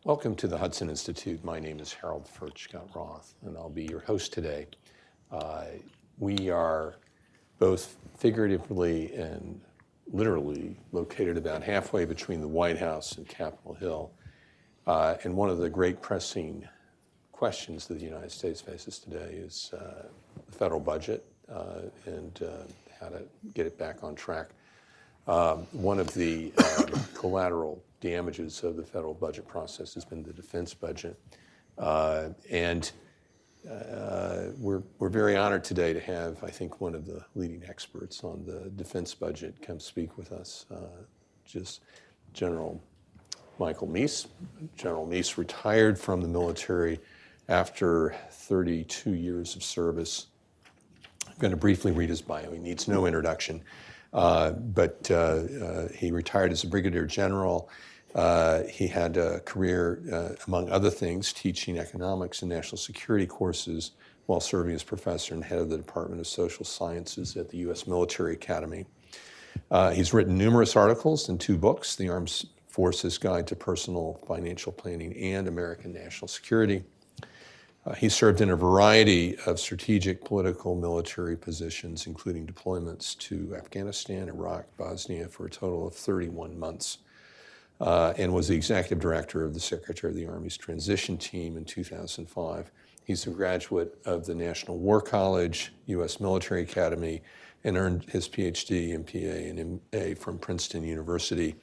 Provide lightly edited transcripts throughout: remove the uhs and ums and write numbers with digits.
Welcome to the Hudson Institute. My name is Harold Furchtgott-Roth, and I'll be your host today. We are both figuratively and literally located about halfway between the White House and Capitol Hill. And one of the great pressing questions that the United States faces today is the federal budget and how to get it back on track. One of the collateral damages of the federal budget process has been the defense budget. And we're very honored today to have, I think, one of the leading experts on the defense budget come speak with us, just General Michael Meese. General Meese retired from the military after 32 years of service. I'm going to briefly read his bio. He needs no introduction. But he retired as a Brigadier General. He had a career, among other things, teaching economics and national security courses while serving as professor and head of the Department of Social Sciences at the U.S. Military Academy. He's written numerous articles and 2 books, The Armed Forces Guide to Personal Financial Planning and American National Security. He served in a variety of strategic, political, military positions, including deployments to Afghanistan, Iraq, Bosnia, for a total of 31 months, and was the executive director of the Secretary of the Army's transition team in 2005. He's a graduate of the National War College, U.S. Military Academy, and earned his PhD, MPA, and MA from Princeton University.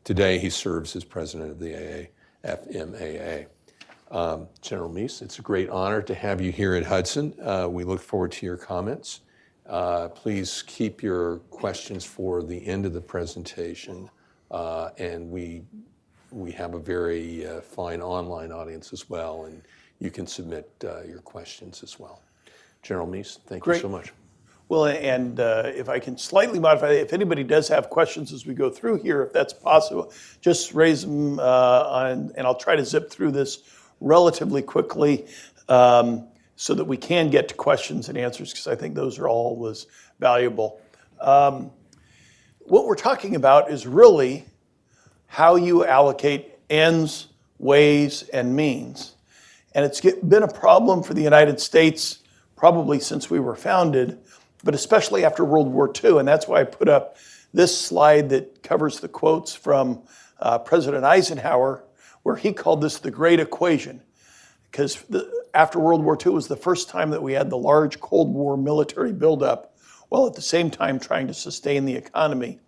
Today, he serves as president of the FMAA. General Meese, it's a great honor to have you here at Hudson. We look forward to your comments. Please keep your questions for the end of the presentation. And we have a very fine online audience as well, and you can submit your questions as well. General Meese, thank you so much. Well, and if I can slightly modify, if anybody does have questions as we go through here, if that's possible, just raise them and I'll try to zip through this relatively quickly so that we can get to questions and answers, because I think those are always valuable. What we're talking about is really how you allocate ends, ways, and means. And it's been a problem for the United States probably since we were founded, but especially after World War II. And that's why I put up this slide that covers the quotes from President Eisenhower, where he called this the Great Equation, because after World War II was the first time that we had the large Cold War military buildup, while at the same time trying to sustain the economy.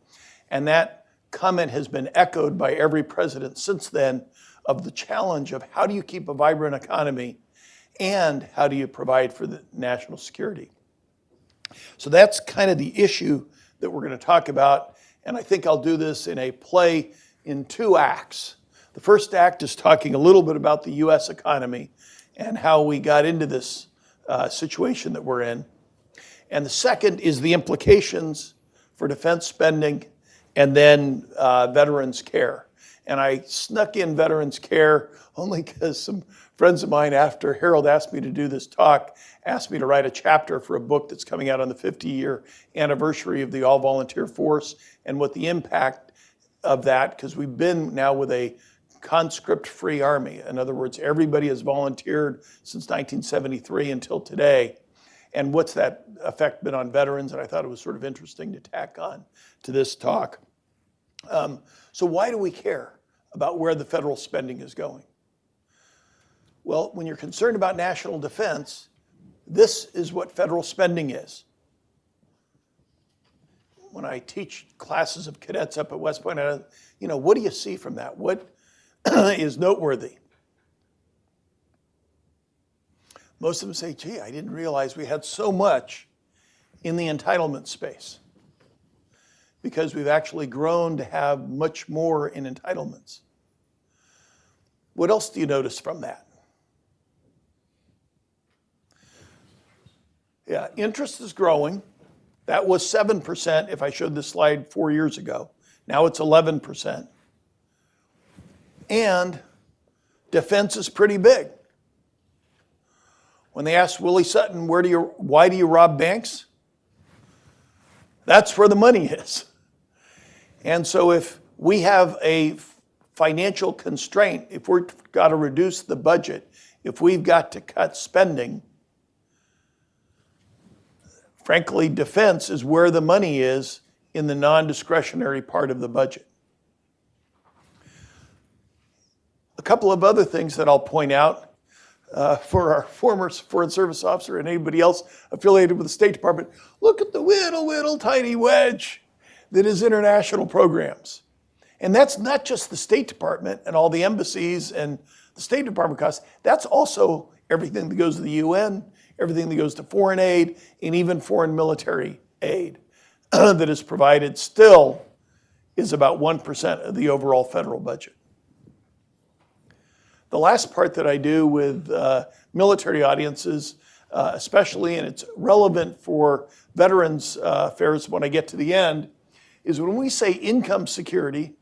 And that comment has been echoed by every president since then, of the challenge of how do you keep a vibrant economy and how do you provide for the national security. So that's kind of the issue that we're going to talk about, and I think I'll do this in a play in 2 acts. The first act is talking a little bit about the U.S. economy and how we got into this situation that we're in. And the second is the implications for defense spending and then veterans care. And I snuck in veterans care only because some friends of mine, after Harold asked me to do this talk, asked me to write a chapter for a book that's coming out on the 50-year anniversary of the all-volunteer force and what the impact of that, because we've been now with a conscript-free army. In other words, everybody has volunteered since 1973 until today. And what's that effect been on veterans? And I thought it was sort of interesting to tack on to this talk. So why do we care about where the federal spending is going? Well, when you're concerned about national defense, this is what federal spending is. When I teach classes of cadets up at West Point, what do you see from that? What is noteworthy? Most of them say, gee, I didn't realize we had so much in the entitlement space, because we've actually grown to have much more in entitlements. What else do you notice from that? Yeah, interest is growing. That was 7% if I showed this slide 4 years ago. Now it's 11%. And defense is pretty big. When they asked Willie Sutton, why do you rob banks? That's where the money is. And so if we have a financial constraint, if we've got to reduce the budget, if we've got to cut spending, frankly, defense is where the money is in the non-discretionary part of the budget. A couple of other things that I'll point out for our former Foreign Service officer and anybody else affiliated with the State Department. Look at the whittle tiny wedge that is international programs. And that's not just the State Department and all the embassies and the State Department costs. That's also everything that goes to the UN, everything that goes to foreign aid, and even foreign military aid that is provided still is about 1% of the overall federal budget. The last part that I do with military audiences, especially, and it's relevant for veterans affairs when I get to the end, is when we say income security,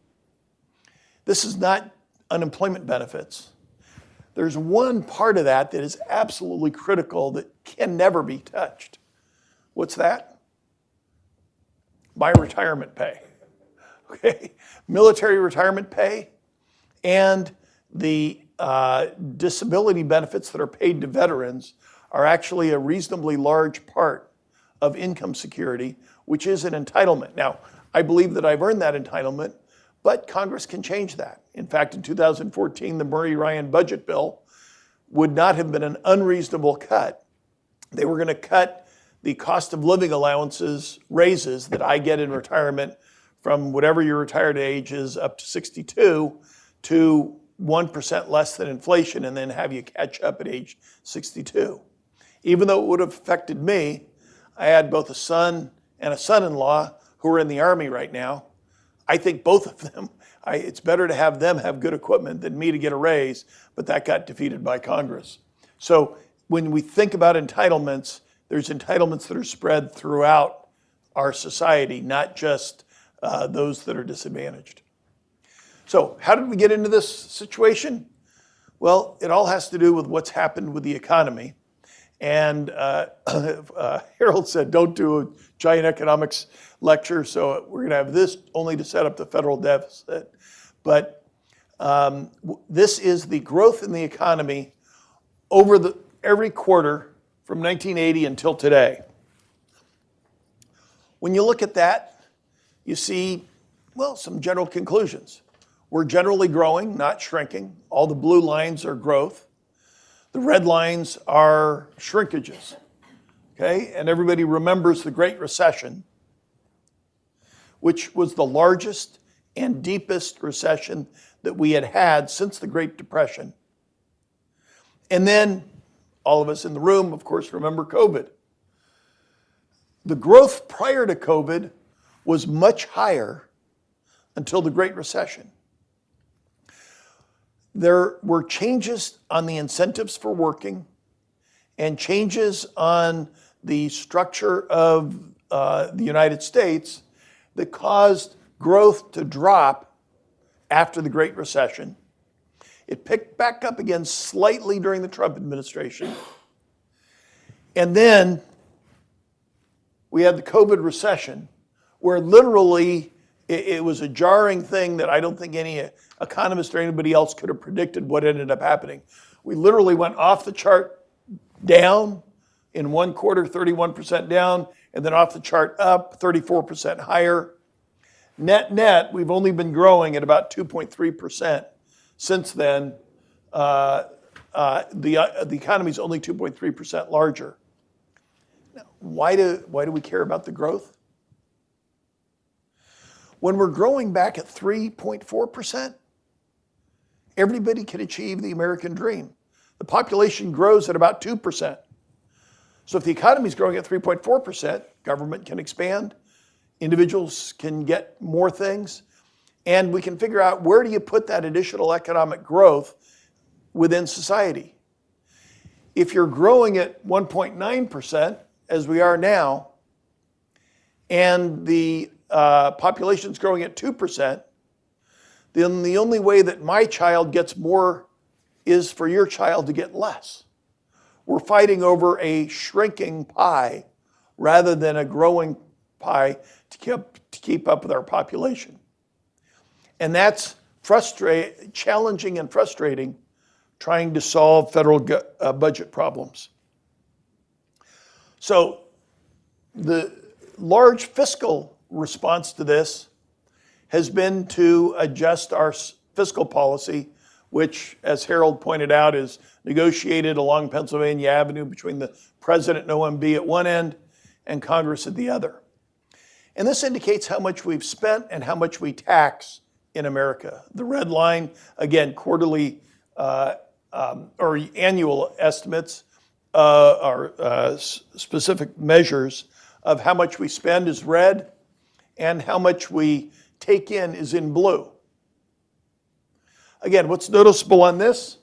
this is not unemployment benefits. There's one part of that that is absolutely critical that can never be touched. What's that? My retirement pay. Okay? Military retirement pay and the disability benefits that are paid to veterans are actually a reasonably large part of income security, which is an entitlement. Now, I believe that I've earned that entitlement, but Congress can change that. In fact, in 2014, the Murray-Ryan budget bill would not have been an unreasonable cut. They were going to cut the cost of living allowances, raises that I get in retirement from whatever your retired age is up to 62 to 1% less than inflation and then have you catch up at age 62. Even though it would have affected me, I had both a son and a son-in-law who are in the Army right now. I think both of them, it's better to have them have good equipment than me to get a raise, but that got defeated by Congress. So when we think about entitlements, there's entitlements that are spread throughout our society, not just those that are disadvantaged. So how did we get into this situation? Well, it all has to do with what's happened with the economy. And Harold said, don't do a giant economics lecture, so we're going to have this only to set up the federal deficit. But this is the growth in the economy over every quarter from 1980 until today. When you look at that, you see, well, some general conclusions. We're generally growing, not shrinking. All the blue lines are growth. The red lines are shrinkages, okay? And everybody remembers the Great Recession, which was the largest and deepest recession that we had had since the Great Depression. And then all of us in the room, of course, remember COVID. The growth prior to COVID was much higher until the Great Recession. There were changes on the incentives for working and changes on the structure of the United States that caused growth to drop after the Great Recession. It picked back up again slightly during the Trump administration. And then we had the COVID recession, where literally it was a jarring thing that I don't think any economist or anybody else could have predicted what ended up happening. We literally went off the chart down in one quarter, 31% down, and then off the chart up, 34% higher. Net, we've only been growing at about 2.3% since then. The economy's only 2.3% larger. Now, why do we care about the growth? When we're growing back at 3.4%, everybody can achieve the American dream. The population grows at about 2%. So if the economy is growing at 3.4%, government can expand, individuals can get more things, and we can figure out where do you put that additional economic growth within society. If you're growing at 1.9%, as we are now, and the population's growing at 2%, then the only way that my child gets more is for your child to get less. We're fighting over a shrinking pie rather than a growing pie to keep up with our population. And that's challenging and frustrating trying to solve federal budget problems. So the large fiscal response to this has been to adjust our fiscal policy, which, as Harold pointed out, is negotiated along Pennsylvania Avenue between the President and OMB at one end and Congress at the other. And this indicates how much we've spent and how much we tax in America. The red line, again, quarterly or annual estimates or specific measures of how much we spend is red, and how much we take in is in blue. Again, what's noticeable on this?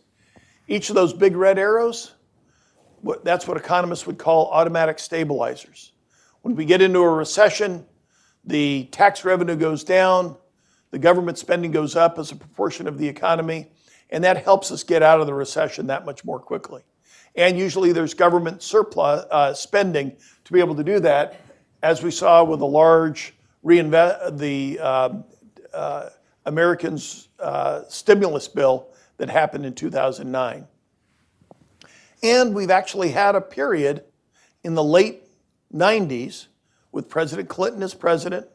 Each of those big red arrows, that's what economists would call automatic stabilizers. When we get into a recession, the tax revenue goes down, the government spending goes up as a proportion of the economy, and that helps us get out of the recession that much more quickly. And usually there's government surplus spending to be able to do that, as we saw with the large Americans' stimulus bill that happened in 2009. And we've actually had a period in the late 90s with President Clinton as president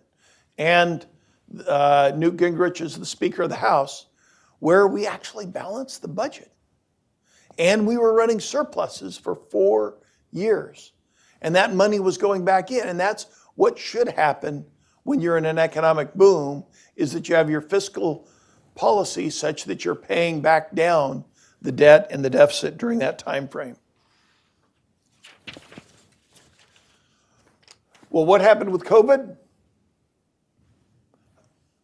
and Newt Gingrich as the Speaker of the House, where we actually balanced the budget. And we were running surpluses for 4 years. And that money was going back in. And that's what should happen when you're in an economic boom, is that you have your fiscal policy such that you're paying back down the debt and the deficit during that time frame. Well, what happened with COVID?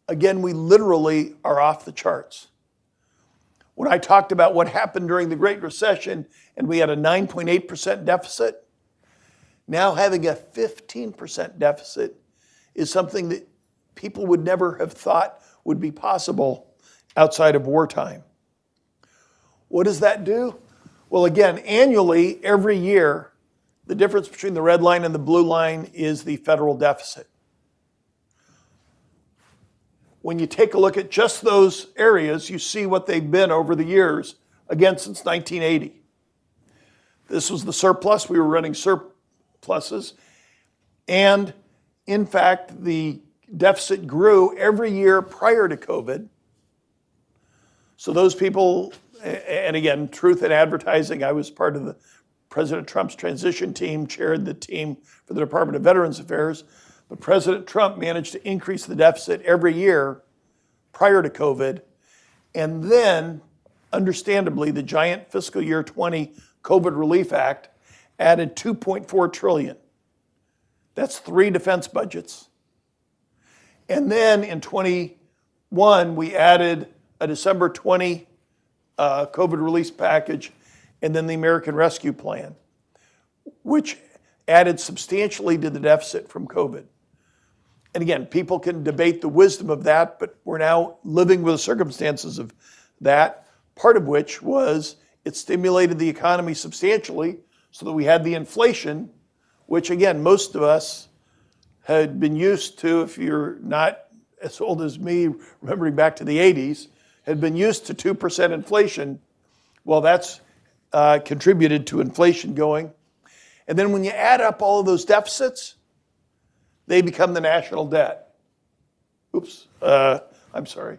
Again, we literally are off the charts. When I talked about what happened during the Great Recession and we had a 9.8% deficit, now having a 15% deficit is something that people would never have thought would be possible outside of wartime. What does that do? Well, again, annually, every year, the difference between the red line and the blue line is the federal deficit. When you take a look at just those areas, you see what they've been over the years, again, since 1980. This was the surplus. We were running surpluses. And in fact, the deficit grew every year prior to COVID. So those people, and again, truth in advertising, I was part of the President Trump's transition team, chaired the team for the Department of Veterans Affairs. But President Trump managed to increase the deficit every year prior to COVID. And then, understandably, the giant fiscal year 20 COVID Relief Act added $2.4 trillion. That's 3 defense budgets. And then in 21, we added a December 20 COVID release package and then the American Rescue Plan, which added substantially to the deficit from COVID. And again, people can debate the wisdom of that, but we're now living with the circumstances of that, part of which was it stimulated the economy substantially so that we had the inflation, which again, most of us had been used to, if you're not as old as me, remembering back to the 80s, had been used to 2% inflation. Well, that's contributed to inflation going. And then when you add up all of those deficits, they become the national debt. Oops, I'm sorry.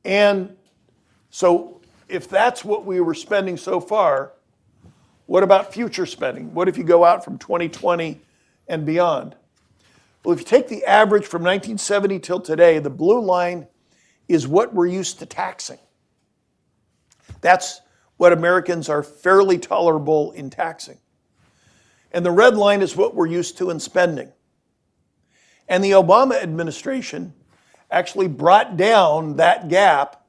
And so if that's what we were spending so far, what about future spending? What if you go out from 2020 and beyond? Well, if you take the average from 1970 till today, the blue line is what we're used to taxing. That's what Americans are fairly tolerable in taxing. And the red line is what we're used to in spending. And the Obama administration actually brought down that gap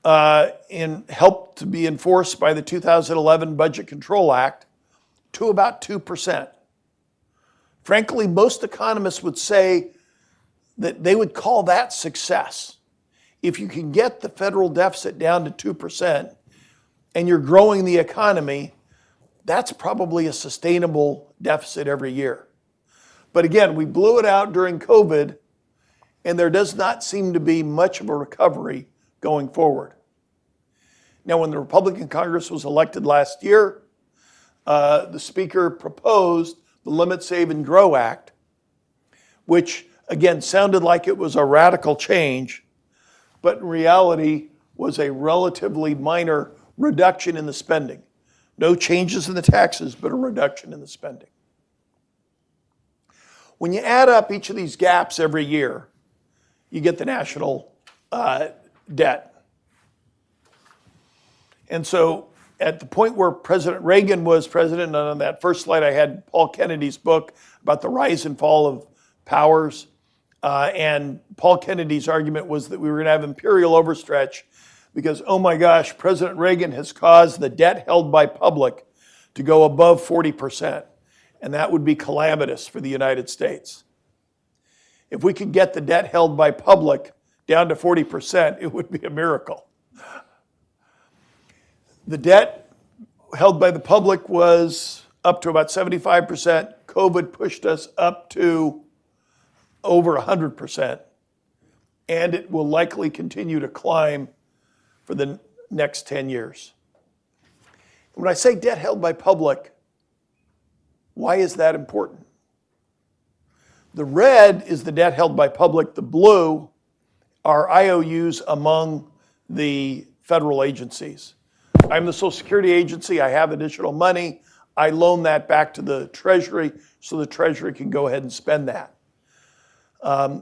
and helped to be enforced by the 2011 Budget Control Act to about 2%. Frankly, most economists would say that they would call that success. If you can get the federal deficit down to 2% and you're growing the economy, that's probably a sustainable deficit every year. But again, we blew it out during COVID, and there does not seem to be much of a recovery going forward. Now, when the Republican Congress was elected last year, the Speaker proposed the Limit, Save, and Grow Act, which, again, sounded like it was a radical change, but in reality was a relatively minor reduction in the spending. No changes in the taxes, but a reduction in the spending. When you add up each of these gaps every year, you get the national debt. And so at the point where President Reagan was president, and on that first slide I had Paul Kennedy's book about the rise and fall of powers, and Paul Kennedy's argument was that we were going to have imperial overstretch because, oh my gosh, President Reagan has caused the debt held by public to go above 40%, and that would be calamitous for the United States. If we could get the debt held by public down to 40%, it would be a miracle. The debt held by the public was up to about 75%. COVID pushed us up to over 100%, and it will likely continue to climb for the next 10 years. When I say debt held by public, why is that important? The red is the debt held by public. The blue are IOUs among the federal agencies. I'm the Social Security agency. I have additional money. I loan that back to the Treasury so the Treasury can go ahead and spend that.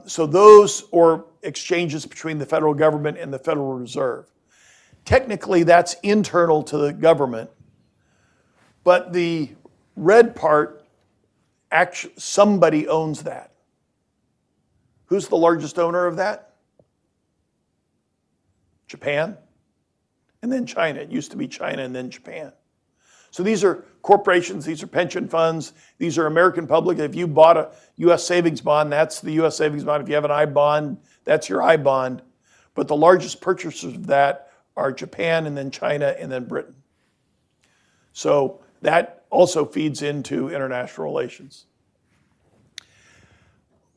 So those, or exchanges between the federal government and the Federal Reserve. Technically, that's internal to the government, but the red part, actually, somebody owns that. Who's the largest owner of that? Japan, and then China. It used to be China and then Japan. So these are corporations, these are pension funds, these are American public. If you bought a U.S. savings bond, that's the U.S. savings bond. If you have an I bond, that's your I bond. But the largest purchasers of that are Japan and then China and then Britain. So that also feeds into international relations.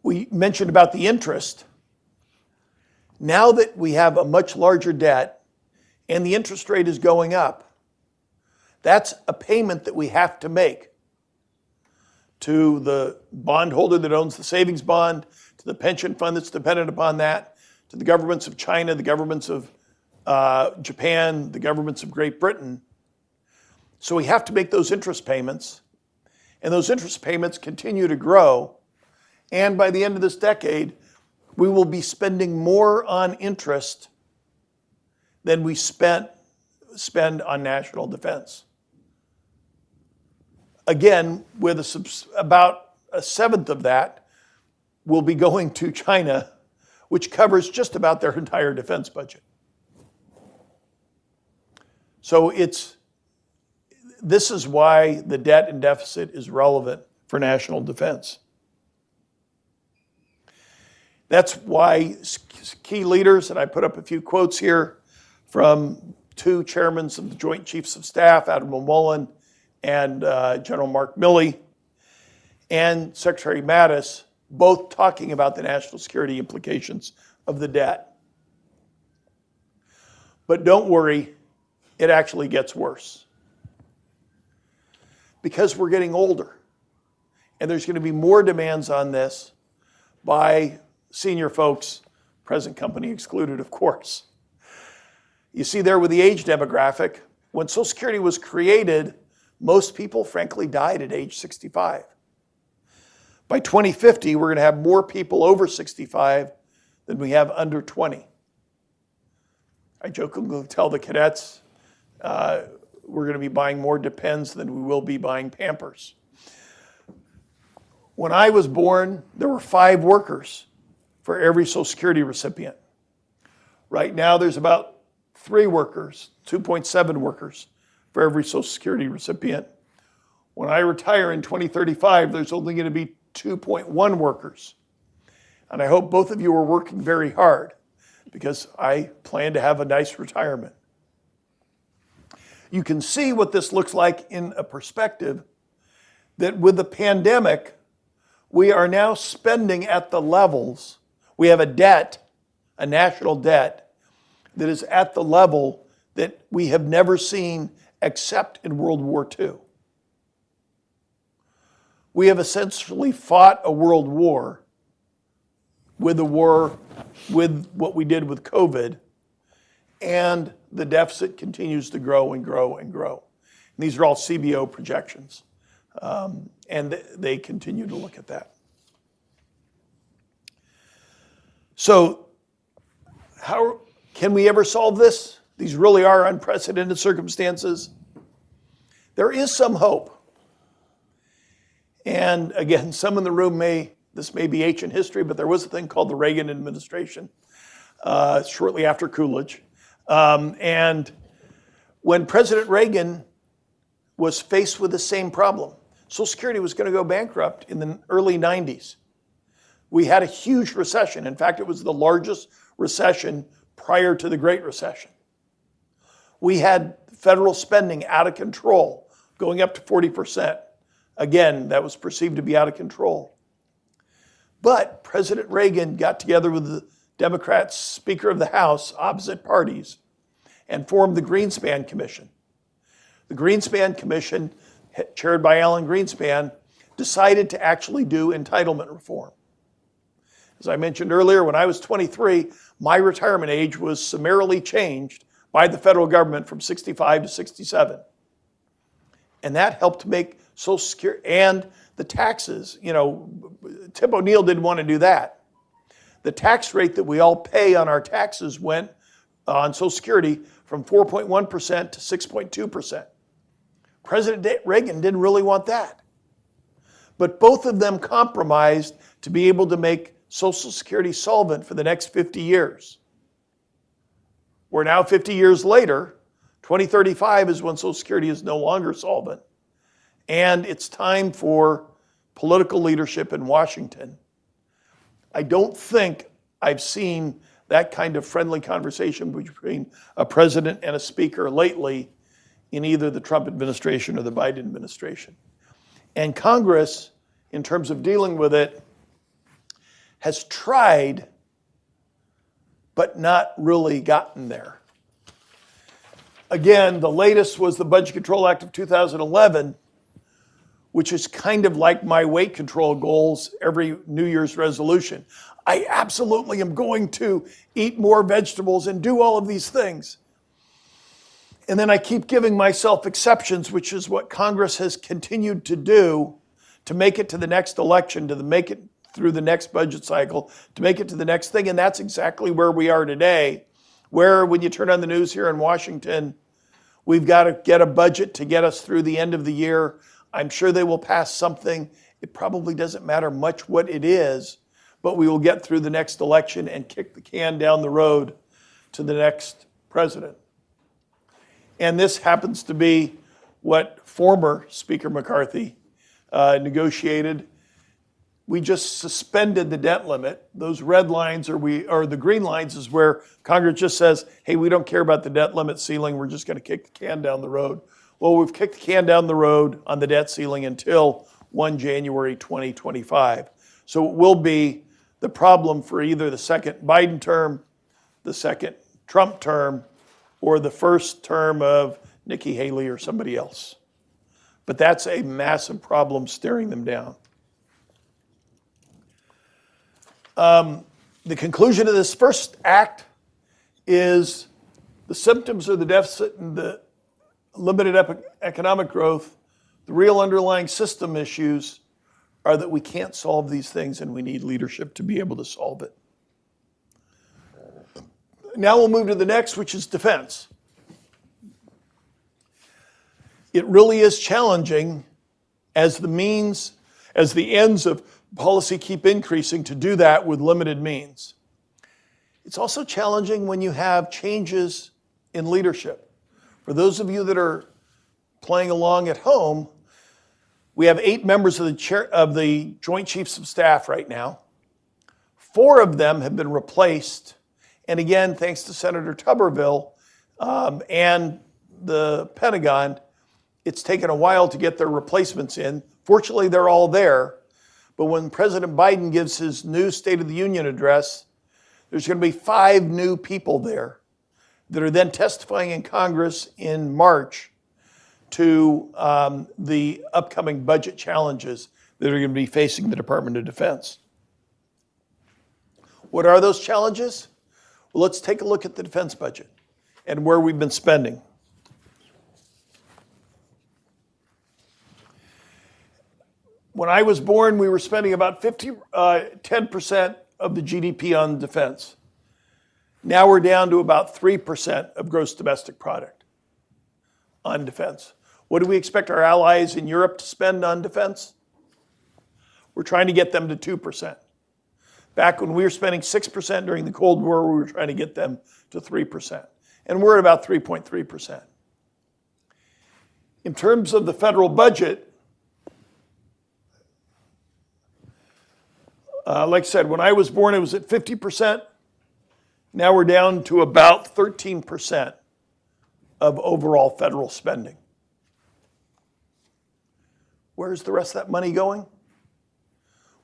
We mentioned about the interest. Now that we have a much larger debt and the interest rate is going up, that's a payment that we have to make to the bondholder that owns the savings bond, to the pension fund that's dependent upon that, to the governments of China, the governments of Japan, the governments of Great Britain. So we have to make those interest payments, and those interest payments continue to grow. And by the end of this decade, we will be spending more on interest than we spend on national defense. Again, with about a seventh of that will be going to China, which covers just about their entire defense budget. So this is why the debt and deficit is relevant for national defense. That's why key leaders, and I put up a few quotes here from two chairmen of the Joint Chiefs of Staff, Admiral Mullen and General Mark Milley, and Secretary Mattis, both talking about the national security implications of the debt. But don't worry, it actually gets worse. Because we're getting older, and there's going to be more demands on this by senior folks, present company excluded, of course. You see there with the age demographic, when Social Security was created, most people, frankly, died at age 65. By 2050, we're going to have more people over 65 than we have under 20. I jokingly tell the cadets, we're going to be buying more Depends than we will be buying Pampers. When I was born, there were 5 workers for every Social Security recipient. Right now, there's about 3 workers, 2.7 workers for every Social Security recipient. When I retire in 2035, there's only going to be 2.1 workers. And I hope both of you are working very hard because I plan to have a nice retirement. You can see what this looks like in a perspective that with the pandemic, we are now spending at the levels We have a debt, a national debt, that is at the level that we have never seen except in World War II. We have essentially fought a world war with what we did with COVID, and the deficit continues to grow and grow and grow. And these are all CBO projections, and they continue to look at that. So how can we ever solve this? These really are unprecedented circumstances. There is some hope. And again, some in the room this may be ancient history, but there was a thing called the Reagan administration shortly after Coolidge. And when President Reagan was faced with the same problem, Social Security was going to go bankrupt in the early 90s. We had a huge recession. In fact, it was the largest recession prior to the Great Recession. We had federal spending out of control, going up to 40%. Again, that was perceived to be out of control. But President Reagan got together with the Democrats, Speaker of the House, opposite parties, and formed the Greenspan Commission. The Greenspan Commission, chaired by Alan Greenspan, decided to actually do entitlement reform. As I mentioned earlier, when I was 23, my retirement age was summarily changed by the federal government from 65 to 67. And that helped make Social Security and the taxes, Tip O'Neill didn't want to do that. The tax rate that we all pay on our taxes went on Social Security from 4.1% to 6.2%. President Reagan didn't really want that. But both of them compromised to be able to make Social Security solvent for the next 50 years. We're now 50 years later. 2035 is when Social Security is no longer solvent. And it's time for political leadership in Washington. I don't think I've seen that kind of friendly conversation between a president and a speaker lately in either the Trump administration or the Biden administration. And Congress, in terms of dealing with it, has tried, but not really gotten there. Again, the latest was the Budget Control Act of 2011, which is kind of like my weight control goals every New Year's resolution. I absolutely am going to eat more vegetables and do all of these things. And then I keep giving myself exceptions, which is what Congress has continued to do to make it to the next election, to make it through the next budget cycle, to make it to the next thing. And that's exactly where we are today, where when you turn on the news here in Washington, we've got to get a budget to get us through the end of the year. I'm sure they will pass something. It probably doesn't matter much what it is, but we will get through the next election and kick the can down the road to the next president. And this happens to be what former Speaker McCarthy negotiated. We just suspended the debt limit. Those red lines or the green lines is where Congress just says, hey, we don't care about the debt limit ceiling. We're just going to kick the can down the road. Well, we've kicked the can down the road on the debt ceiling until 1 January 2025. So it will be the problem for either the second Biden term, the second Trump term, or the first term of Nikki Haley or somebody else. But that's a massive problem staring them down. The conclusion of this first act is the symptoms of the deficit and the limited economic growth, the real underlying system issues are that we can't solve these things and we need leadership to be able to solve it. Now we'll move to the next, which is defense. It really is challenging as the ends of policy keep increasing to do that with limited means. It's also challenging when you have changes in leadership. For those of you that are playing along at home, we have 8 members of the Joint Chiefs of Staff right now. 4 of them have been replaced. And again, thanks to Senator Tuberville and the Pentagon, it's taken a while to get their replacements in. Fortunately, they're all there. But when President Biden gives his new State of the Union address, There's going to be 5 new people there that are then testifying in Congress in March to the upcoming budget challenges that are going to be facing the Department of Defense. What are those challenges? Well, let's take a look at the defense budget and where we've been spending. When I was born, we were spending about 10% of the GDP on defense. Now we're down to about 3% of gross domestic product on defense. What do we expect our allies in Europe to spend on defense? We're trying to get them to 2%. Back when we were spending 6% during the Cold War, we were trying to get them to 3%. And we're at about 3.3%. In terms of the federal budget, like I said, when I was born, it was at 50%. Now we're down to about 13% of overall federal spending. Where's the rest of that money going?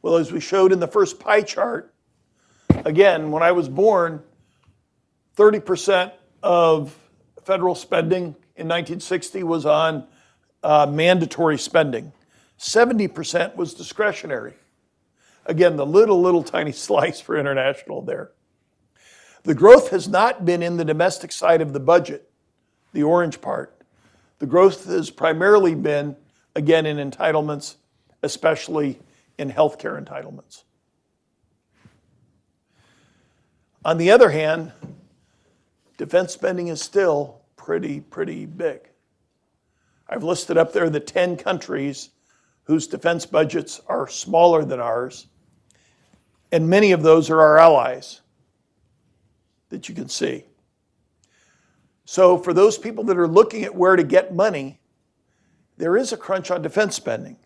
Well, as we showed in the first pie chart, again, when I was born, 30% of federal spending in 1960 was on mandatory spending. 70% was discretionary. Again, the little tiny slice for international there. The growth has not been in the domestic side of the budget, the orange part. The growth has primarily been, again, in entitlements, especially in healthcare entitlements. On the other hand, defense spending is still pretty big. I've listed up there the 10 countries whose defense budgets are smaller than ours, and many of those are our allies that you can see. So for those people that are looking at where to get money, there is a crunch on defense spending.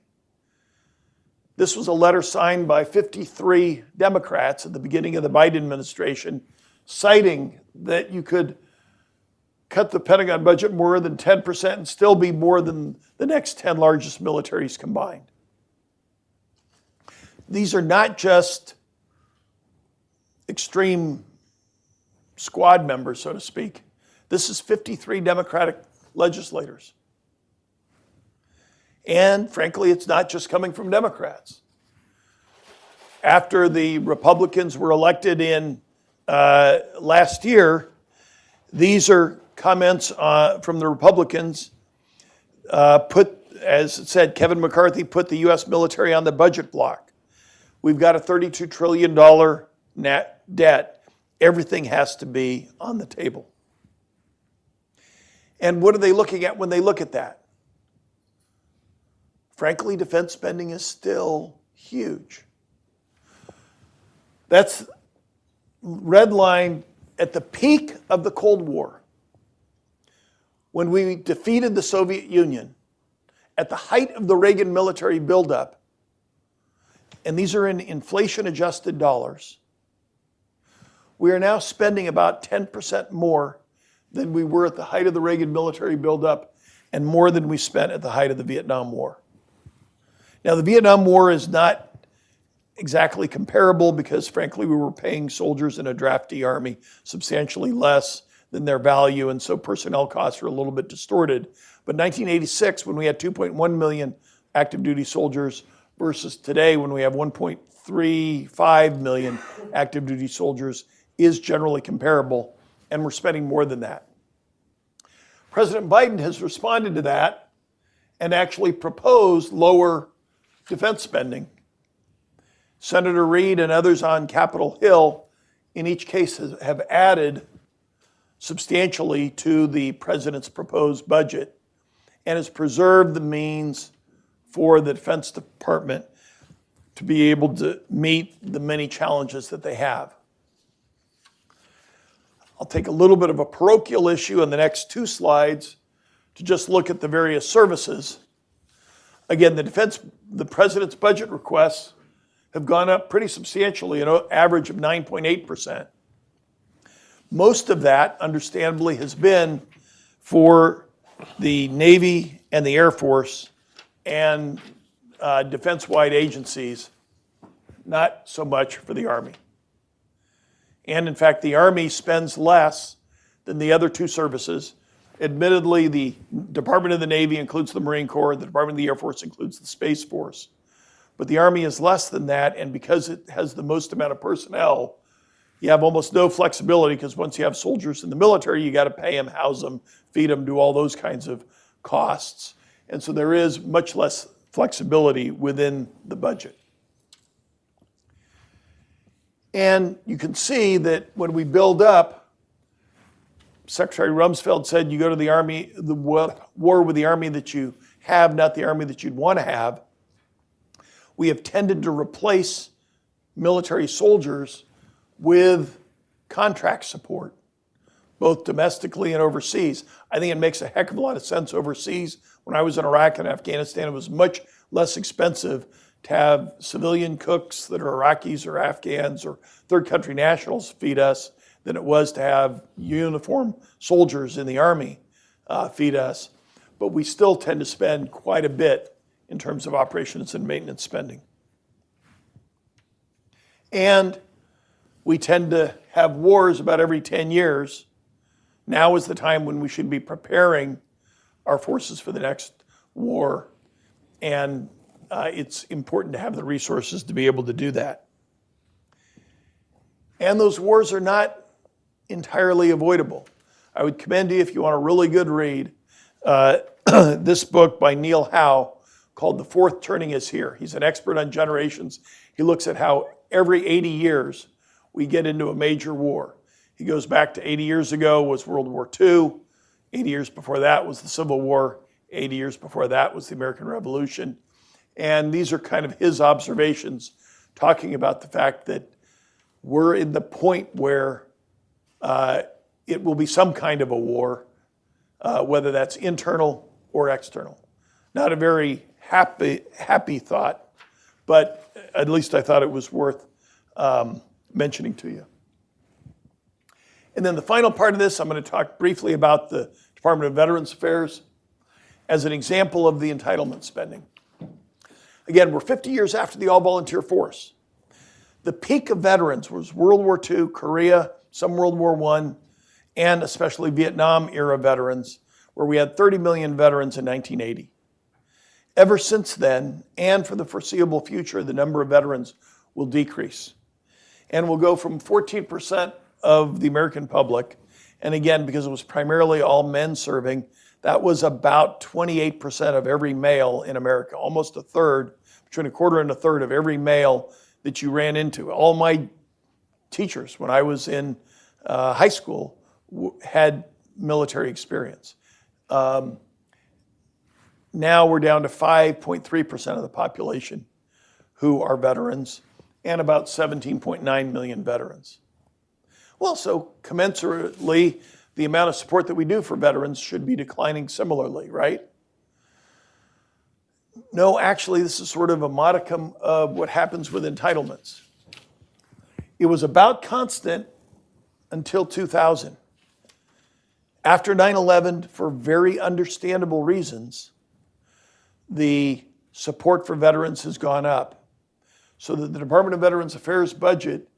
This was a letter signed by 53 Democrats at the beginning of the Biden administration, citing that you could cut the Pentagon budget more than 10% and still be more than the next 10 largest militaries combined. These are not just extreme squad members, so to speak. This is 53 Democratic legislators. And frankly, it's not just coming from Democrats. After the Republicans were elected in last year, these are comments from the Republicans. As it said, Kevin McCarthy put the U.S. military on the budget block. We've got a $32 trillion net debt. Everything has to be on the table. And what are they looking at when they look at that? Frankly, defense spending is still huge. That's red line at the peak of the Cold War. When we defeated the Soviet Union, at the height of the Reagan military buildup, and these are in inflation-adjusted dollars, we are now spending about 10% more than we were at the height of the Reagan military buildup and more than we spent at the height of the Vietnam War. Now, the Vietnam War is not exactly comparable because, frankly, we were paying soldiers in a drafty army substantially less than their value, and so personnel costs are a little bit distorted. But 1986, when we had 2.1 million active duty soldiers versus today when we have 1.35 million active duty soldiers is generally comparable, and we're spending more than that. President Biden has responded to that and actually proposed lower defense spending. Senator Reid and others on Capitol Hill, in each case, have added substantially to the president's proposed budget and has preserved the means for the Defense Department to be able to meet the many challenges that they have. I'll take a little bit of a parochial issue in the next 2 slides to just look at the various services. Again, the president's budget requests have gone up pretty substantially, an average of 9.8%. Most of that, understandably, has been for the Navy and the Air Force and defense-wide agencies, not so much for the Army. And in fact, the Army spends less than the other two services. Admittedly, the Department of the Navy includes the Marine Corps, the Department of the Air Force includes the Space Force. But the Army is less than that, and because it has the most amount of personnel, you have almost no flexibility, because once you have soldiers in the military, you got to pay them, house them, feed them, do all those kinds of costs. And so there is much less flexibility within the budget. And you can see that when we build up, Secretary Rumsfeld said you go to the Army, the war with the Army that you have, not the Army that you'd want to have. We have tended to replace military soldiers with contract support, both domestically and overseas. I think it makes a heck of a lot of sense overseas. When I was in Iraq and Afghanistan, it was much less expensive to have civilian cooks that are Iraqis or Afghans or third country nationals feed us than it was to have uniformed soldiers in the Army feed us. But we still tend to spend quite a bit in terms of operations and maintenance spending. And we tend to have wars about every 10 years. Now is the time when we should be preparing our forces for the next war. And it's important to have the resources to be able to do that. And those wars are not entirely avoidable. I would commend you, if you want a really good read, this book by Neil Howe called The Fourth Turning Is Here. He's an expert on generations. He looks at how every 80 years we get into a major war. He goes back to 80 years ago was World War II. 80 years before that was the Civil War. 80 years before that was the American Revolution. And these are kind of his observations talking about the fact that we're in the point where it will be some kind of a war, whether that's internal or external. Not a very happy thought, but at least I thought it was worth mentioning to you. And then the final part of this, I'm going to talk briefly about the Department of Veterans Affairs as an example of the entitlement spending. Again, we're 50 years after the all-volunteer force. The peak of veterans was World War II, Korea, some World War I, and especially Vietnam-era veterans, where we had 30 million veterans in 1980. Ever since then, and for the foreseeable future, the number of veterans will decrease. And will go from 14% of the American public, and again, because it was primarily all men serving, that was about 28% of every male in America, almost a third, between a quarter and a third of every male that you ran into. All my teachers, when I was in high school, had military experience. Now we're down to 5.3% of the population who are veterans, and about 17.9 million veterans. Well, so commensurately, the amount of support that we do for veterans should be declining similarly, right? No, actually, this is sort of a modicum of what happens with entitlements. It was about constant until 2000. After 9/11, for very understandable reasons, the support for veterans has gone up, so that the Department of Veterans Affairs budget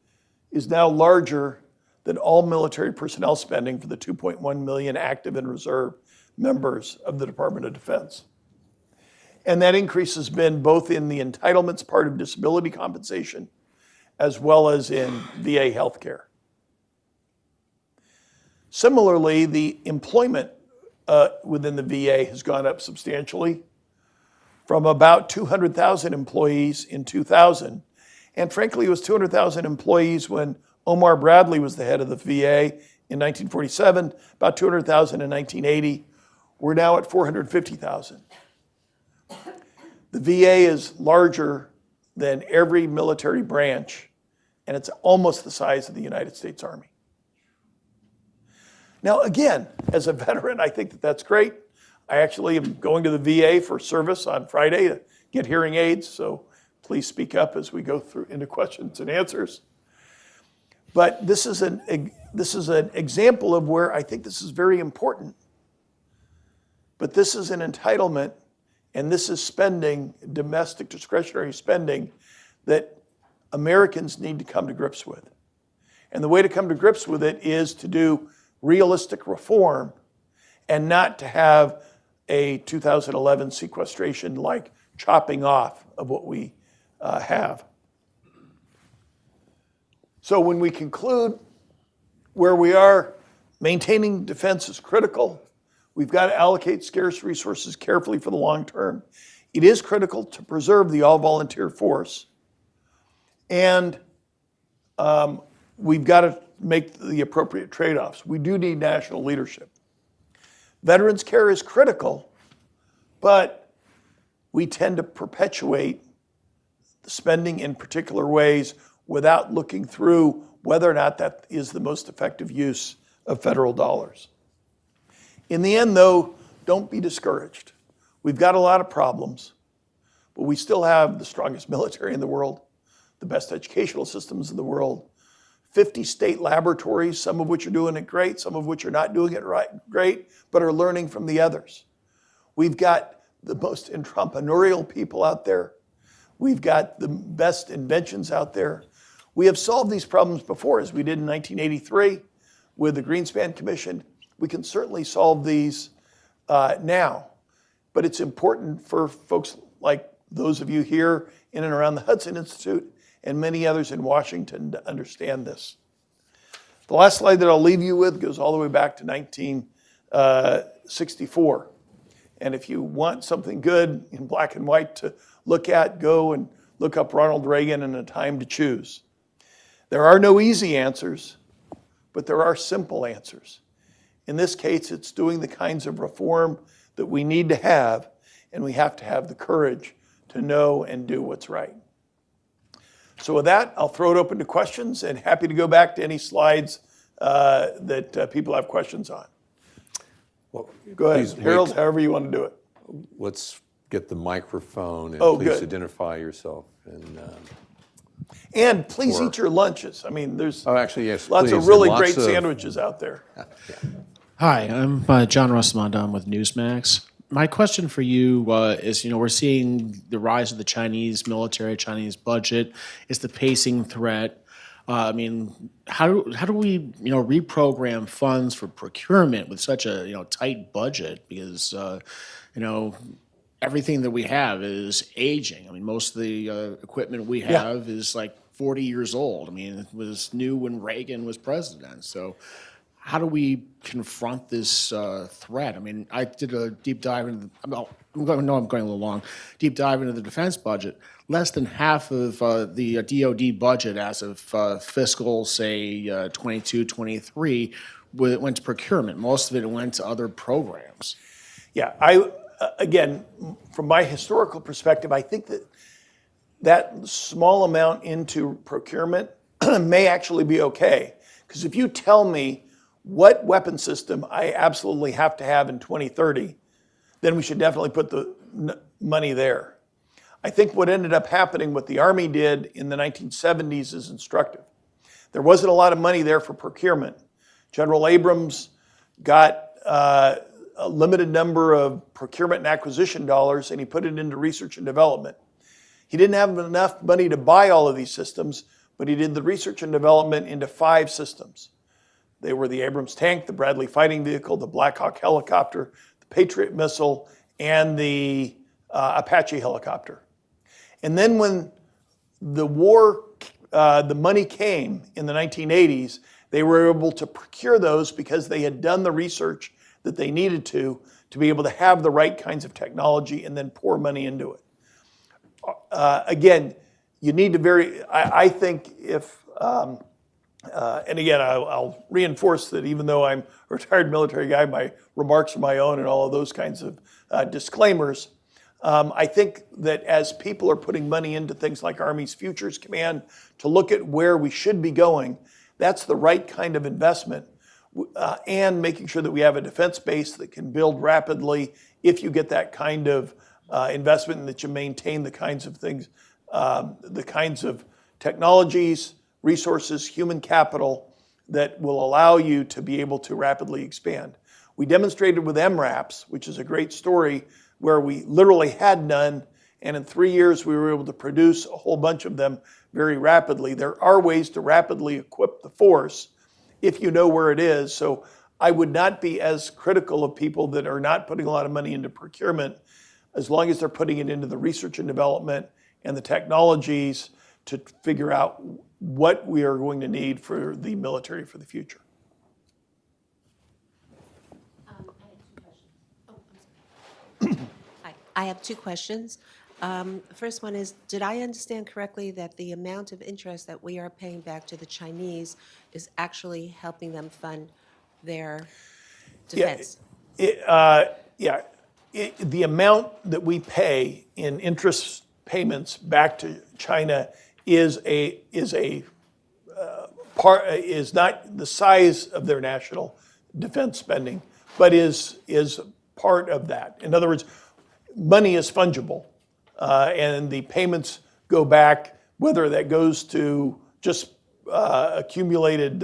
is now larger than all military personnel spending for the 2.1 million active and reserve members of the Department of Defense. And that increase has been both in the entitlements part of disability compensation as well as in VA healthcare. Similarly, the employment within the VA has gone up substantially from about 200,000 employees in 2000. And frankly, it was 200,000 employees when Omar Bradley was the head of the VA in 1947, about 200,000 in 1980. We're now at 450,000. The VA is larger than every military branch, and it's almost the size of the United States Army. Now, again, as a veteran, I think that that's great. I actually am going to the VA for service on Friday to get hearing aids, so please speak up as we go through into questions and answers. But this is an example of where I think this is very important. But this is an entitlement, and this is spending, domestic discretionary spending, that Americans need to come to grips with. And the way to come to grips with it is to do realistic reform and not to have a 2011 sequestration like chopping off of what we have. So when we conclude where we are, maintaining defense is critical. We've got to allocate scarce resources carefully for the long term. It is critical to preserve the all-volunteer force. And we've got to make the appropriate trade-offs. We do need national leadership. Veterans care is critical, but we tend to perpetuate the spending in particular ways without looking through whether or not that is the most effective use of federal dollars. In the end, though, don't be discouraged. We've got a lot of problems, but we still have the strongest military in the world, the best educational systems in the world, 50 state laboratories, some of which are doing it great, some of which are not doing it great, but are learning from the others. We've got the most entrepreneurial people out there. We've got the best inventions out there. We have solved these problems before, as we did in 1983 with the Greenspan Commission. We can certainly solve these now, but it's important for folks like those of you here in and around the Hudson Institute and many others in Washington to understand this. The last slide that I'll leave you with goes all the way back to 1964. And if you want something good in black and white to look at, go and look up Ronald Reagan and A Time to Choose. There are no easy answers, but there are simple answers. In this case, it's doing the kinds of reform that we need to have, and we have to have the courage to know and do what's right. So with that, I'll throw it open to questions, and happy to go back to any slides that people have questions on. Well, go ahead, Harold, however you want to do it. Let's get the microphone, and please good. Identify yourself. And please eat your lunches. I mean, there's yes, lots of really great sandwiches out there. Hi, I'm John Rustamond. I'm with Newsmax. My question for you is, we're seeing the rise of the Chinese military, Chinese budget. It's the pacing threat. How do we, reprogram funds for procurement with such a, tight budget? Because, everything that we have is aging. I mean, most of the equipment we have is like 40 years old. I mean, it was new when Reagan was president. So how do we confront this threat? I mean, I did a deep dive into I'm going a little long. Deep dive into the defense budget. Less than half of the DoD budget as of fiscal, say, 22, 23, went to procurement. Most of it went to other programs. Yeah, again, from my historical perspective, I think that small amount into procurement may actually be okay. Because if you tell me what weapon system I absolutely have to have in 2030, then we should definitely put the money there. I think what ended up happening, what the Army did in the 1970s is instructive. There wasn't a lot of money there for procurement. General Abrams got a limited number of procurement and acquisition dollars, and he put it into research and development. He didn't have enough money to buy all of these systems, but he did the research and development into 5 systems. They were the Abrams tank, the Bradley fighting vehicle, the Black Hawk helicopter, the Patriot missile, and the Apache helicopter. And then when the money came in the 1980s, they were able to procure those because they had done the research that they needed to be able to have the right kinds of technology and then pour money into it. Again, you need to I think if, and again, I'll reinforce that even though I'm a retired military guy, my remarks are my own and all of those kinds of disclaimers. I think that as people are putting money into things like Army's Futures Command to look at where we should be going, that's the right kind of investment. And making sure that we have a defense base that can build rapidly if you get that kind of investment and that you maintain the kinds of things, the kinds of technologies, resources, human capital that will allow you to be able to rapidly expand. We demonstrated with MRAPs, which is a great story, where we literally had none And in 3 years, we were able to produce a whole bunch of them very rapidly. There are ways to rapidly equip the force if you know where it is. So I would not be as critical of people that are not putting a lot of money into procurement, as long as they're putting it into the research and development and the technologies to figure out what we are going to need for the military for the future. I have two questions. The first one is, did I understand correctly that the amount of interest that we are paying back to the Chinese is actually helping them fund their defense? The amount that we pay in interest payments back to China is not the size of their national defense spending, but is part of that. In other words, money is fungible, and the payments go back, whether that goes to just accumulated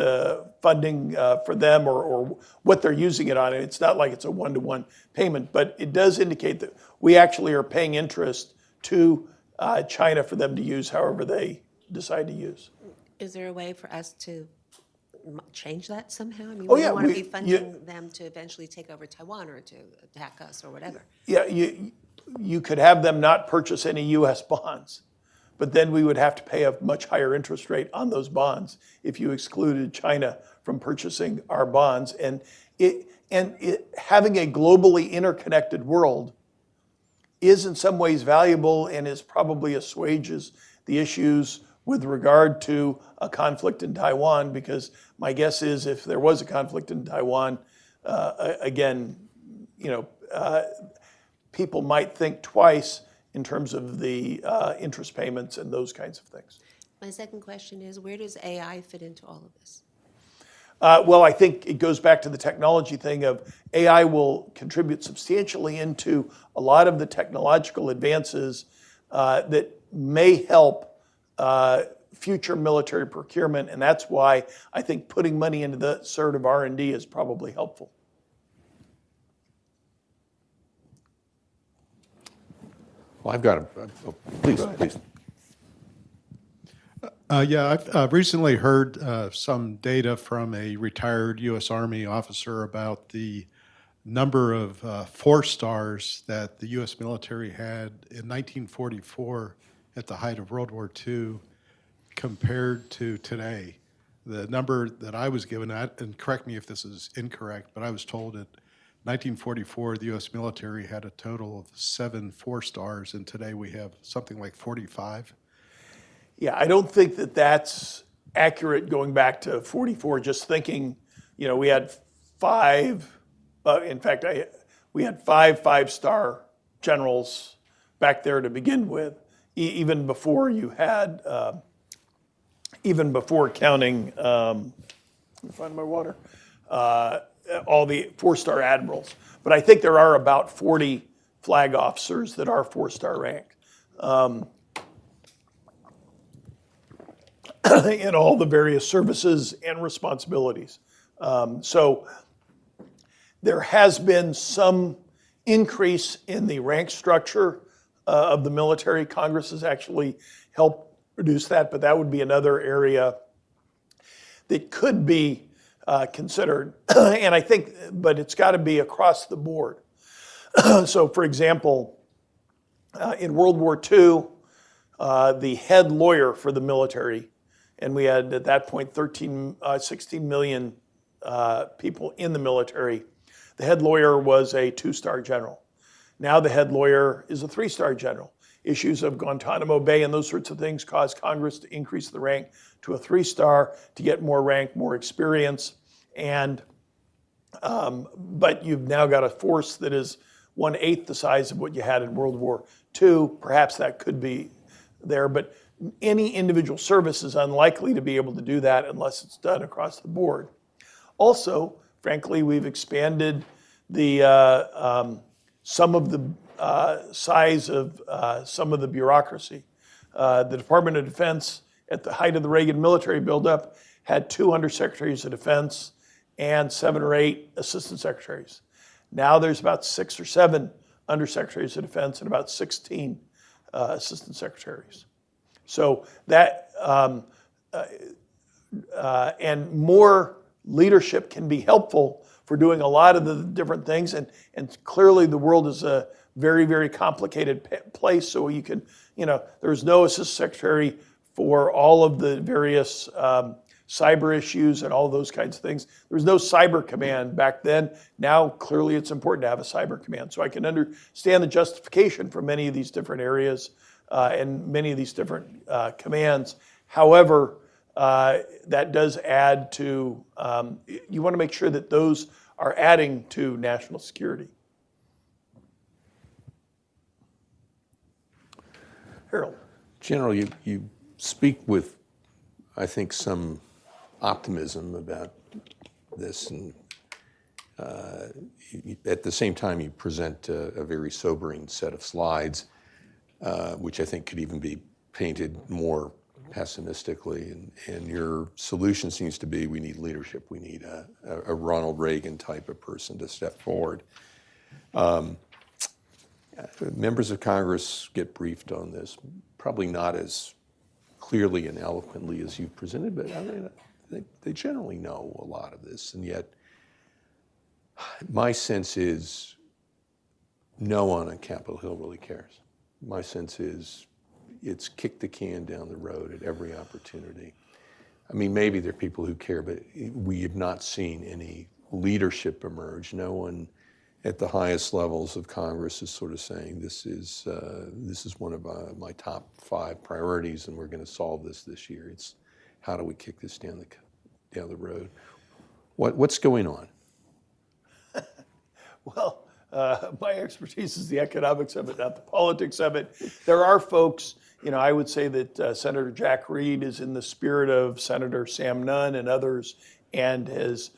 funding for them or what they're using it on. It's not like it's a one-to-one payment, but it does indicate that we actually are paying interest to China for them to use however they decide to use. Is there a way for us to change that somehow? I mean, Oh, we yeah, don't want to we- be funding them to eventually take over Taiwan or to attack us or whatever. Yeah, you could have them not purchase any U.S. bonds, but then we would have to pay a much higher interest rate on those bonds if you excluded China from purchasing our bonds. And having a globally interconnected world is in some ways valuable and is probably assuages the issues with regard to a conflict in Taiwan, because my guess is if there was a conflict in Taiwan, people might think twice in terms of the interest payments and those kinds of things. My second question is, where does AI fit into all of this? Well, I think it goes back to the technology thing of AI will contribute substantially into a lot of the technological advances that may help future military procurement, and that's why I think putting money into the sort of R&D is probably helpful. Well, I've got please. I've recently heard some data from a retired U.S. Army officer about the number of 4-stars that the U.S. military had in 1944 at the height of World War II compared to today. The number that I was given, and correct me if this is incorrect, but I was told that 1944, the U.S. military had a total of 7 4-stars, and today we have something like 45. Yeah, I don't think that that's accurate going back to 44, just thinking, we had 5, in fact, we had 5 5-star generals back there to begin with, even before you had, even before counting, let me find my water, all the 4-star admirals. But I think there are about 40 flag officers that are 4-star ranked. In all the various services and responsibilities. So there has been some increase in the rank structure of the military. Congress has actually helped reduce that, but that would be another area that could be considered. And I think, but it's got to be across the board. So for example, in World War II, the head lawyer for the military, and we had at that point 16 million people in the military. The head lawyer was a 2-star general. Now the head lawyer is a 3-star general. Issues of Guantanamo Bay and those sorts of things caused Congress to increase the rank to a 3-star to get more rank, more experience. And but you've now got a force that is 1/8 the size of what you had in World War II. Perhaps that could be there, but any individual service is unlikely to be able to do that unless it's done across the board. Also, frankly, we've expanded the some of the size of some of the bureaucracy. The Department of Defense, at the height of the Reagan military buildup, had 2 undersecretaries of defense and 7 or 8 assistant secretaries. Now there's about 6 or 7 undersecretaries of defense and about 16 assistant secretaries. So that, and more leadership can be helpful for doing a lot of the different things. And clearly the world is a very, very complicated place. So you can, there's no assistant secretary for all of the various cyber issues and all those kinds of things. There was no cyber command back then. Now, clearly it's important to have a cyber command. So I can understand the justification for many of these different areas and many of these different commands. However, that does add to, you want to make sure that those are adding to national security. Harold. General, you speak with, I think, some optimism about this, and at the same time you present a very sobering set of slides, which I think could even be painted more pessimistically, and your solution seems to be we need leadership, we need a Ronald Reagan type of person to step forward. Members of Congress get briefed on this, probably not as clearly and eloquently as you've presented, but I mean, they generally know a lot of this, and yet my sense is no one on Capitol Hill really cares. My sense is it's kick the can down the road at every opportunity. I mean, maybe there are people who care, but we have not seen any leadership emerge. No one at the highest levels of Congress is sort of saying this is one of my top 5 priorities, and we're going to solve this year. It's how do we kick this down the road? What's going on? Well, my expertise is the economics of it, not the politics of it. There are folks, I would say that Senator Jack Reed is in the spirit of Senator Sam Nunn and others, and is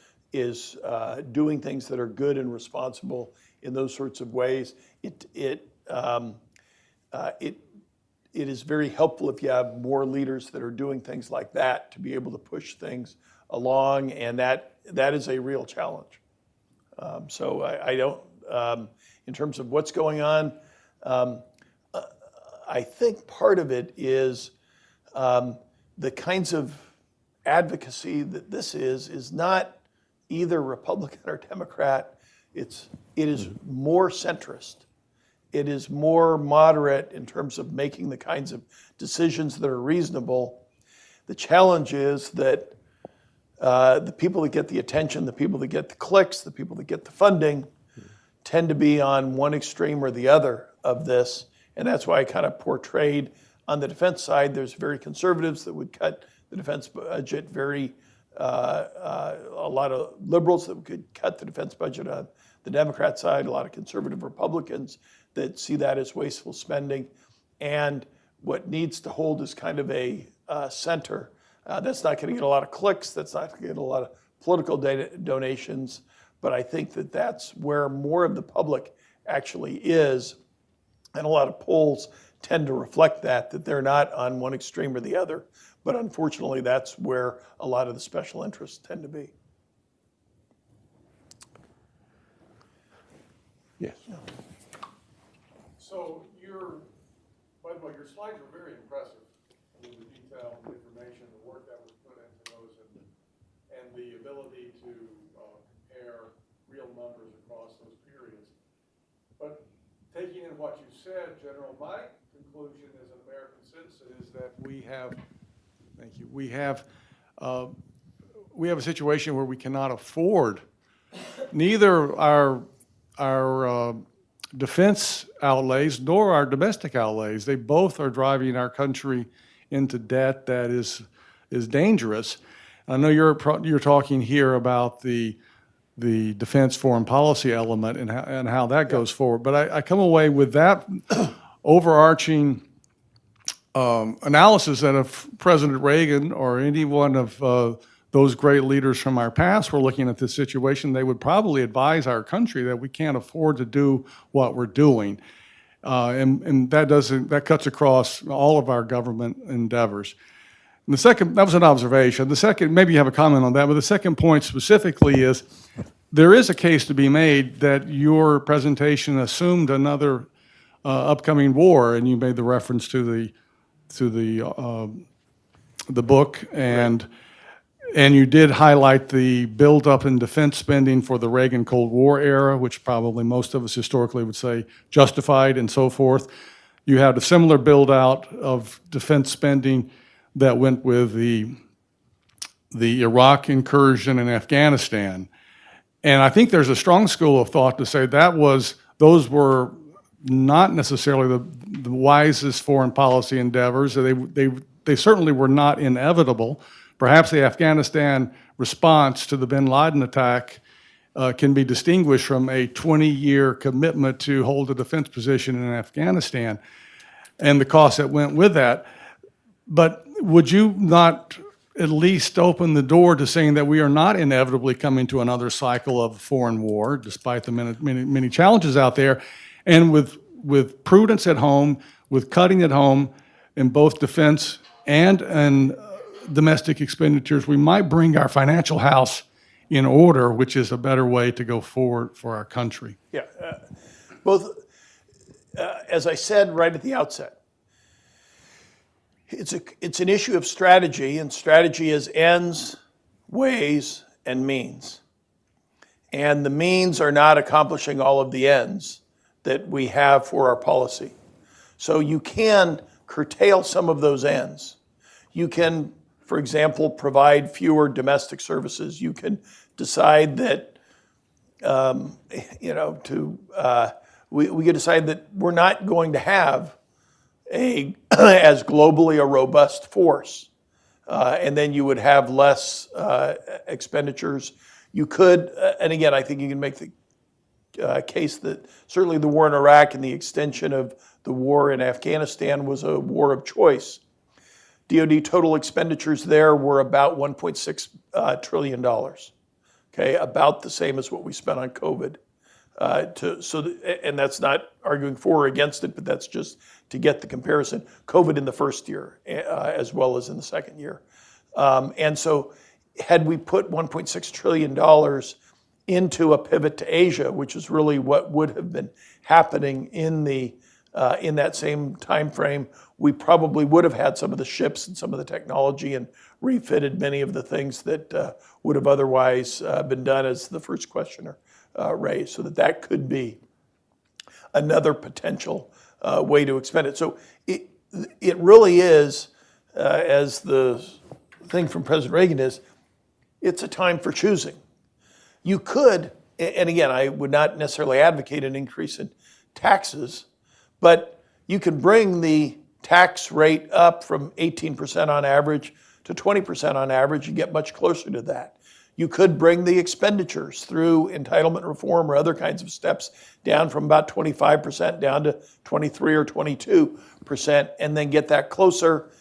doing things that are good and responsible in those sorts of ways. It is very helpful if you have more leaders that are doing things like that to be able to push things along, and that is a real challenge. So I don't, in terms of what's going on, I think part of it is the kinds of advocacy that this is not either Republican or Democrat. It is more centrist. It is more moderate in terms of making the kinds of decisions that are reasonable. The challenge is that the people that get the attention, the people that get the clicks, the people that get the funding tend to be on one extreme or the other of this. And that's why I kind of portrayed on the defense side, there's very conservatives that would cut the defense budget, a lot of liberals that could cut the defense budget on the Democrat side, a lot of conservative Republicans that see that as wasteful spending. And what needs to hold is kind of a center. That's not going to get a lot of clicks. That's not going to get a lot of political donations. But I think that that's where more of the public actually is. And a lot of polls tend to reflect that they're not on one extreme or the other. But unfortunately, that's where a lot of the special interests tend to be. Yes. So by the way, your slides are very impressive. I mean, the detail, the information, the work that was put into those, and the ability to compare real numbers across those periods. But taking in what you said, General, my conclusion as an American citizen is that we have a situation where we cannot afford neither our defense outlays nor our domestic outlays. They both are driving our country into debt that is dangerous. I know you're talking here about the defense foreign policy element and how that goes forward, but I come away with that overarching analysis that if President Reagan or any one of those great leaders from our past were looking at this situation, they would probably advise our country that we can't afford to do what we're doing. And that cuts across all of our government endeavors. And the second, that was an observation. The second, maybe you have a comment on that, but the second point specifically is there is a case to be made that your presentation assumed another upcoming war, and you made the reference to the book, and you did highlight the buildup in defense spending for the Reagan Cold War era, which probably most of us historically would say justified and so forth. You had a similar build out of defense spending that went with the Iraq incursion in Afghanistan. And I think there's a strong school of thought to say those were not necessarily the wisest foreign policy endeavors. They certainly were not inevitable. Perhaps the Afghanistan response to the bin Laden attack can be distinguished from a 20-year commitment to hold a defense position in Afghanistan and the costs that went with that. But would you not at least open the door to saying that we are not inevitably coming to another cycle of foreign war, despite the many challenges out there, and with prudence at home, with cutting at home in both defense and domestic expenditures, we might bring our financial house in order, which is a better way to go forward for our country. Yeah, as I said right at the outset, it's an issue of strategy, and strategy is ends, ways, and means. And the means are not accomplishing all of the ends that we have for our policy. So you can curtail some of those ends. You can, for example, provide fewer domestic services. You can decide that, we can decide that we're not going to have as globally a robust force, and then you would have less expenditures. You could, and again, I think you can make the case that certainly the war in Iraq and the extension of the war in Afghanistan was a war of choice. DoD total expenditures there were about $1.6 trillion, okay, about the same as what we spent on COVID. And that's not arguing for or against it, but that's just to get the comparison. COVID in the first year, as well as in the second year. And so had we put $1.6 trillion into a pivot to Asia, which is really what would have been happening in that same time frame, we probably would have had some of the ships and some of the technology and refitted many of the things that would have otherwise been done, as the first questioner raised, so that could be another potential way to expend it. So it really is, as the thing from President Reagan is, it's a time for choosing. You could, and again, I would not necessarily advocate an increase in taxes, but you can bring the tax rate up from 18% on average to 20% on average. You get much closer to that. You could bring the expenditures through entitlement reform or other kinds of steps down from about 25% down to 23 or 22%, and then get that closer,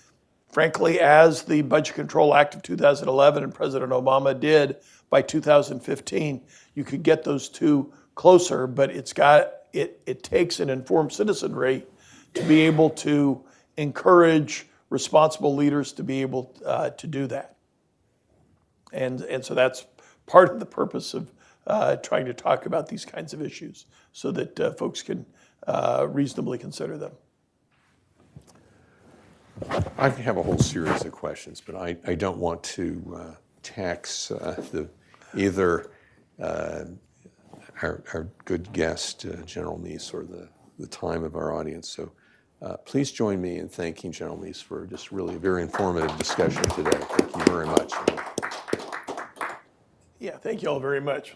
frankly, as the Budget Control Act of 2011 and President Obama did by 2015. You could get those two closer, but it takes an informed citizenry to be able to encourage responsible leaders to be able to do that. And so that's part of the purpose of trying to talk about these kinds of issues so that folks can reasonably consider them. I have a whole series of questions, but I don't want to tax either our good guest, General Meese, or the time of our audience. So please join me in thanking General Meese for just really a very informative discussion today. Thank you very much. Yeah, thank you all very much.